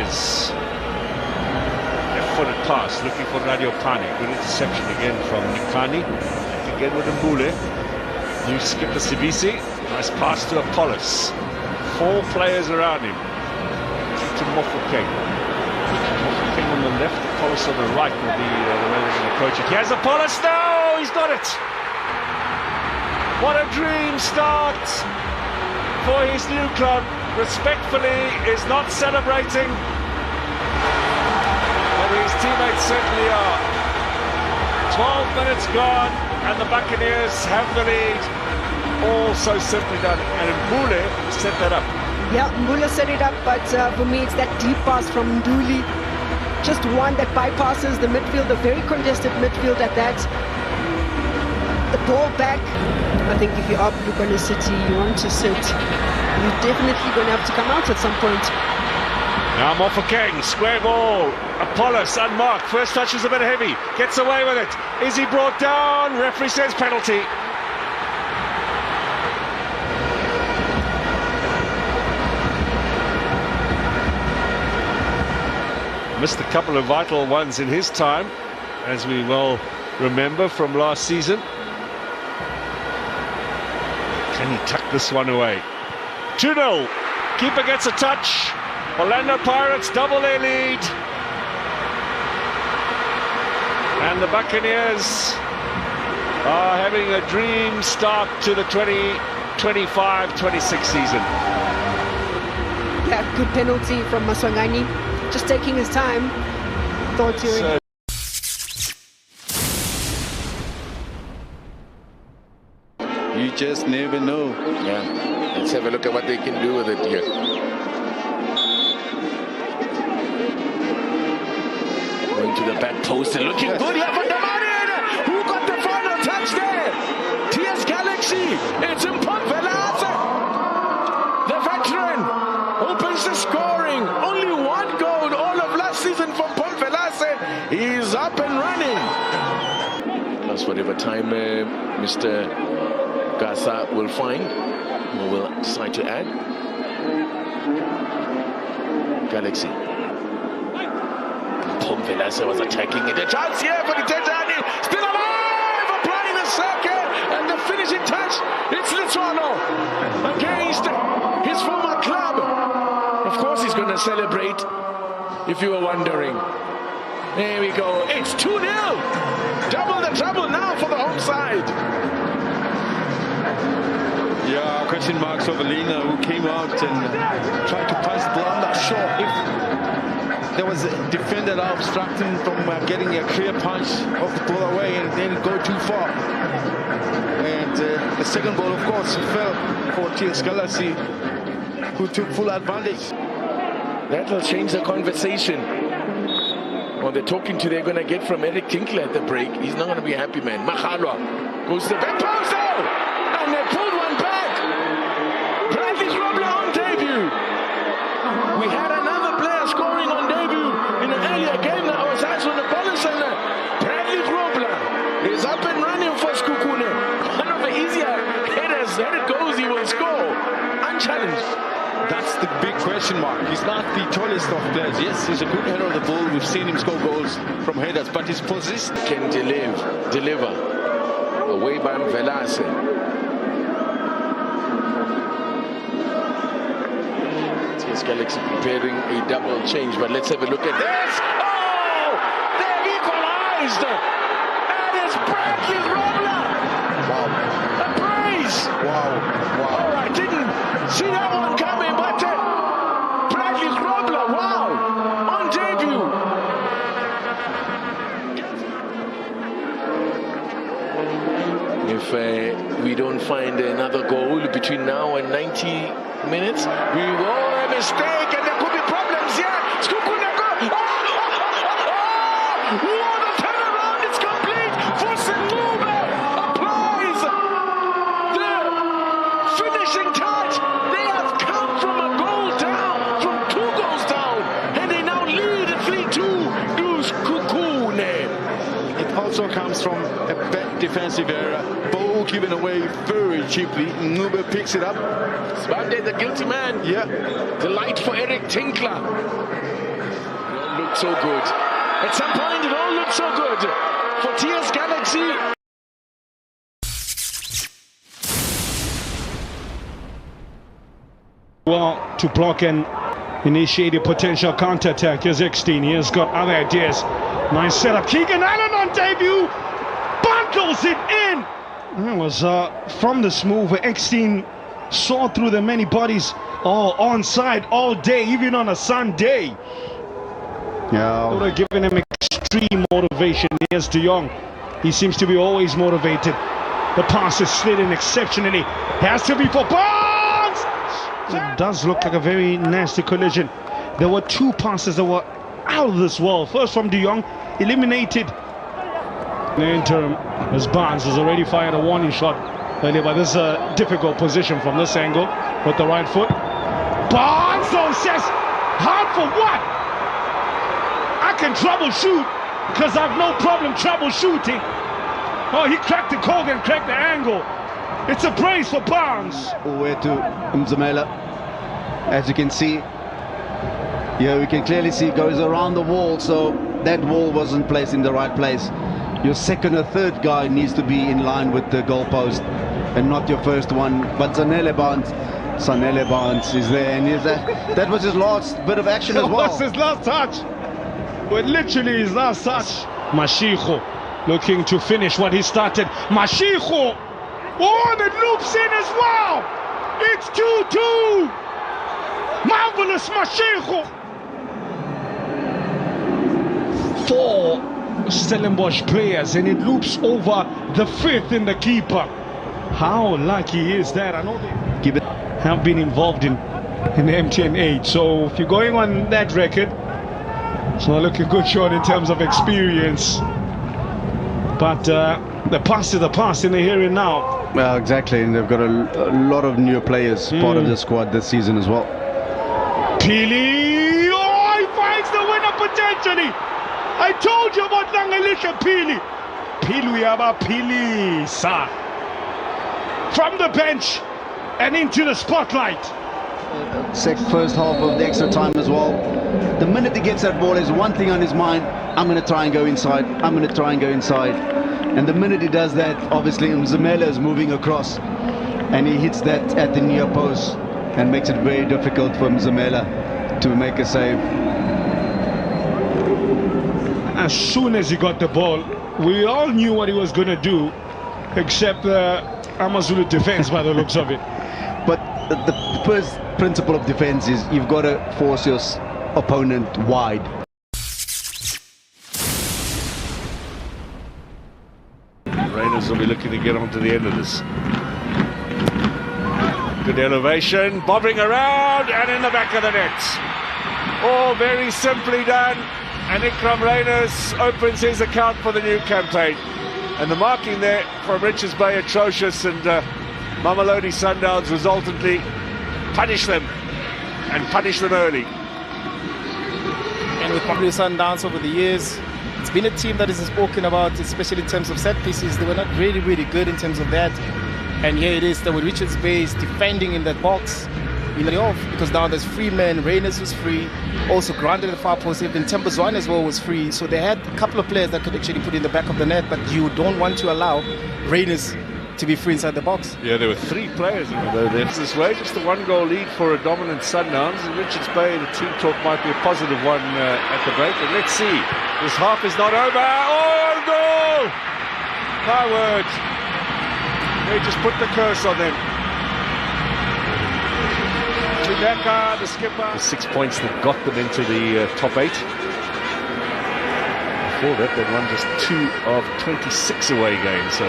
Buccaneers. Left-footed pass, looking for Radio Pane. Good interception again from Nikani. Again with Mbule. New skipper Sibisi. Nice pass to Apollos. 4 players around him. To Mofokeng. Mofokeng on the left, Apollos on the right will be the way they're going to approach it. He has Apollos now! He's got it! What a dream start for his new club. Respectfully, is not celebrating, but his teammates certainly are. 12 minutes gone, and the Buccaneers have the lead. All so simply done, and Mbule set that up. Yeah, Mbule set it up, but for me, it's that deep pass from Nduli. Just one that bypasses the midfield, a very congested midfield at that. The ball back. I think if you are Blue City, you want to sit. You're definitely going to have to come out at some point. Now Mofokeng, square ball. Apollos unmarked. First touch is a bit heavy. Gets away with it. Is he brought down? Referee says penalty. Missed a couple of vital ones in his time, as we well remember from last season. Can he tuck this one away? 2-0. Keeper gets a touch. Orlando Pirates double their lead. And the Buccaneers are having a dream start to the 2025-26 season. Yeah, good penalty from Maswangani. Just taking his time. Thought he would. You just never know. Yeah, let's have a look at what they can do with it here. Going to the back post and looking good here for Damarian. Who got the final touch there? TS Galaxy. It's Mpomvelaza. The veteran opens the scoring. Only one goal all of last season from Mpomvelaza. He's up and running. Plus whatever time Mr. Gasa will find, or will decide to add. Galaxy. Mpomvelaza was attacking it. A chance here for the Tejani. Still alive! Applying the circuit and the finishing touch. It's Litswano against his former club. Of course he's going to celebrate, if you were wondering. There we go. It's 2-0. Double the trouble now for the home side. Yeah, question marks over Lena, who came out and tried to pass the ball. I'm not sure if there was a defender that obstructed him from getting a clear punch of the ball away and didn't go too far. And the second ball, of course, fell for TS Galaxy, who took full advantage. That'll change the conversation. Well, they're talking to, they're going to get from Eric Tinkler at the break. He's not going to be a happy man. Mahalwa goes to the back post, and they pulled one back. Bradley Grobler on debut. We had another player scoring on debut in an earlier game that was actually on the Polish, and Bradley Grobler is up and running for Sekhukhune. One of the easier headers that it goes, he will score. Unchallenged. That's the big question mark. He's not the tallest of players. Yes, he's a good header of the ball. We've seen him score goals from headers, but his position can deliver. Away by Mvelase. TS Galaxy preparing a double change, but let's have a look at this. Oh! They've equalized! And it's Bradley Grobler! Wow. A brace! Wow. Oh, I didn't see that one coming, but Bradley Grobler, wow! On debut! If we don't find another goal between now and 90 minutes, we will have a mistake and there could be problems here. Sekhukhune goal! Oh! What a turnaround! It's complete for Sekhukhune! Applies the finishing touch. They have come from a goal down, from 2 goals down, and they now lead at 3-2 to Sekhukhune. it also comes from a bad defensive error. Ball given away very cheaply. Nube picks it up. Svante, the guilty man. Yeah. The light for Eric Tinkler. looked so good. At some point, it all looked so good for TS Galaxy. Well, to block and initiate a potential counter-attack. Here's Eckstein. He has got other ideas. Nice setup. Keegan Allen on debut. Bundles it in. That was from this move where Eckstein saw through the many bodies all onside all day, even on a Sunday. Yeah. Would have given him extreme motivation. Here's De Jong. He seems to be always motivated. The pass is slid in exceptionally. Has to be for Barnes! It does look like a very nasty collision. There were two passes that were out of this world. First from De Jong, eliminated. In the interim, as Barnes has already fired a warning shot earlier, but this is a difficult position from this angle with the right foot. Barnes though says, hard for what? I can troubleshoot because I've no problem troubleshooting. Oh, he cracked the code and cracked the angle. It's a brace for Barnes. All the way to Mzamela. As you can see, yeah, we can clearly see it goes around the wall, so that wall wasn't placed in the right place. Your second or third guy needs to be in line with the goalpost and not your first one. But Sanele Barnes is there, and that was his last bit of action as well. That was his last touch. But literally his last touch. Mashiko looking to finish what he started. Mashiko! Oh, and it loops in as well! It's 2-2! Marvelous Mashiko! 4 Stellenbosch players, and it loops over the 5th in the keeper. How lucky is that? I know they have been involved in the MTN8, so if you're going on that record, it's not looking good short in terms of experience. But the past is the past in the here and now. Well, exactly, and they've got a lot of new players part of the squad this season as well. Pili! Oh, he finds the winner potentially! I told you about Nangelisha Pili. Pili, sir. From the bench and into the spotlight. First half of the extra time as well. The minute he gets that ball, there's one thing on his mind: I'm going to try and go inside. I'm going to try and go inside. And the minute he does that, obviously Mzamela is moving across, and he hits that at the near post and makes it very difficult for Mzamela to make a save. As soon as he got the ball, we all knew what he was going to do, except the Amazulu defense by the looks of it. But the first principle of defense is you've got to force your opponent wide. Rainers will be looking to get onto the end of this. Good elevation, bobbing around and in the back of the net. All very simply done, and Ikram Rainers opens his account for the new campaign. And the marking there from Richards Bay atrocious, and Mamelodi Sundowns resultantly punish them, and punish them early. And with Mamelodi Sundowns over the years, it's been a team that is spoken about, especially in terms of set pieces. They were not really good in terms of that. And here it is that with Richards Bay is defending in that box, because now there's free men. Rainers was free, also granted the far post, even Tembazwane as well was free. So they had a couple of players that could actually put in the back of the net, but you don't want to allow Rainers to be free inside the box. Yeah, there were 3 players this way, just a 1-goal lead for a dominant Sundowns. And Richards Bay, the team talk might be a positive one at the break. And let's see, this half is not over. Oh no! My word, they just put the curse on them. Chudeka, the skipper. The 6 points that got them into the top 8. Before that, they'd won just 2 of 26 away games. So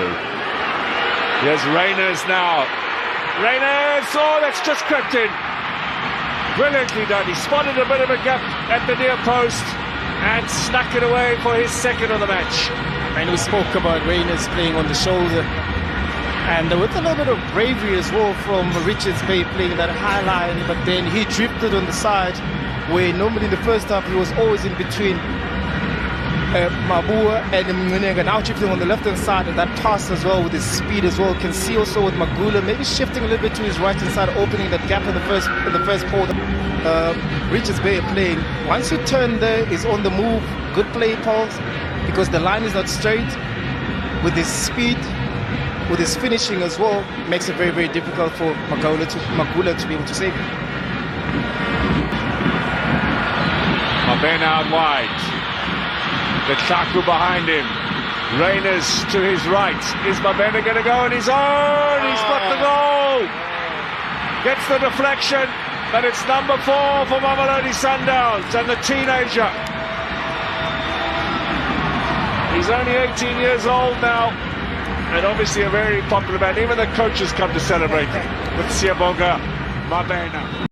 here's Rainers now. Rainers, oh, that's just crept in. Brilliantly done. He spotted a bit of a gap at the near post and snuck it away for his second of the match. And we spoke about Rainers playing on the shoulder, and with a little bit of bravery as well from Richards Bay playing that high line, but then he drifted on the side, where normally in the first half he was always in between Mabua and Mnenga now shifting on the left-hand side, and that pass as well with his speed as well. Can see also with Magula maybe shifting a little bit to his right-hand side, opening that gap in the first pole. Richards Bay playing. Once you turn there, is on the move. Good play, Paul, because the line is not straight. With his speed, with his finishing as well, makes it very, very difficult for Magula to be able to save it. Mabena out wide. The Chaku behind him. Reyners to his right. Is Mabena going to go on his own? He's got the goal. Gets the deflection, but it's number 4 for Mamelodi Sundowns and the teenager. He's only 18 years old now, and obviously a very popular man. Even the coaches come to celebrate with Siyabonga Mabena.